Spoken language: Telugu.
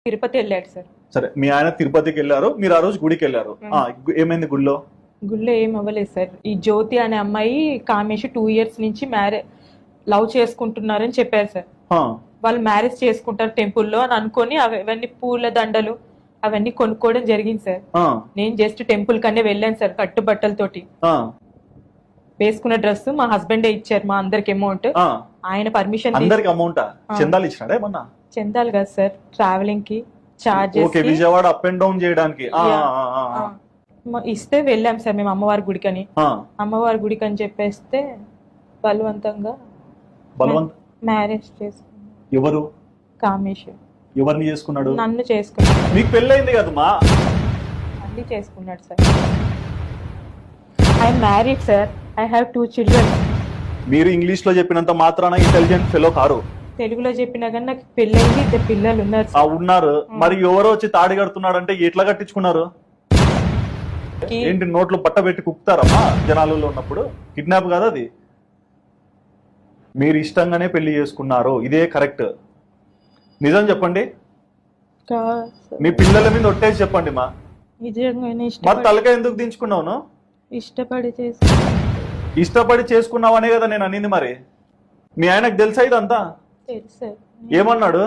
తిరుపతి వెళ్ళాడు సార్. సరే, మీ ఆయన తిరుపతికి వెళ్ళారు, మీరు ఆ రోజు గుడికి వెళ్ళారు. ఏమైంది గుడిలో? గుళ్ళో ఏం అవ్వలేదు సార్. ఈ జ్యోతి అనే అమ్మాయి కామేష్ 2 years నుంచి లవ్ చేసుకుంటున్నారని చెప్పారు సార్. వాళ్ళు మ్యారేజ్ చేసుకుంటారు టెంపుల్లో అని అనుకొని అవన్నీ పూల దండలు అవన్నీ కొనుక్కోవడం జరిగింది సార్. నేను జస్ట్ టెంపుల్ కనే వెళ్ళాను సార్ కట్టుబట్టలతోటి. వేసుకున్న డ్రెస్ మా హస్బెండే ఇచ్చారు మా అందరికి అమౌంట్. ఆయన పర్మిషన్ అందరికి అమౌంట్ చందాలు ఇచ్చినాడా ఏమన్నా? చందాలు కాదు సార్, ట్రావెలింగ్ కి charges. Vijayawada up and down చేయడానికి ఇస్తే వెళ్ళాం సార్ మేము అమ్మవారి గుడికని. అమ్మవారి గుడికి అని చెప్పేస్తే బలవంతంగా మ్యారేజ్ చేసుకున్నాడు. ఎవరు? కామేష్. ఎవరిని చేసుకున్నాడు? నన్ను చేసుకున్నాడు. మీకు పెళ్ళైంది కదమ్మా? మళ్ళీ చేసుకున్నాడు sir. I'm married sir. I have 2 children. మీరు ఇంగ్లీష్ లో చెప్పినంత మాత్రాన ఇంటెలిజెంట్ ఫెలో కారు. తెలుగులో చెప్పినా కానీ నాకు పెళ్ళైంది, 2 పిల్లలు ఉన్నారు. ఉన్నారు. మరి ఎవరో వచ్చి తాడి కడుతున్నాడు అంటే ఎట్లా కట్టించుకున్నారు? ఏంటి నోట్లో పట్ట పెట్టి కుప్పుతారమ్మా జనాలలో ఉన్నప్పుడు? కిడ్నాప్ కాదు అది. మీరు ఇష్టంగానే పెళ్లి చేసుకున్నారు, ఇదే కరెక్ట్. నిజం చెప్పండి. మీ పిల్లల మీద ఒట్టేసి చెప్పండి మా. మరి తలకాయ ఎందుకు దించుకున్నావు? ఇష్టపడి చేసుకున్నావనే కదా నేను అనింది. మరి మీ ఆయనకు తెలుసా ఇదంతా? తెలుసు. ఏమన్నాడు?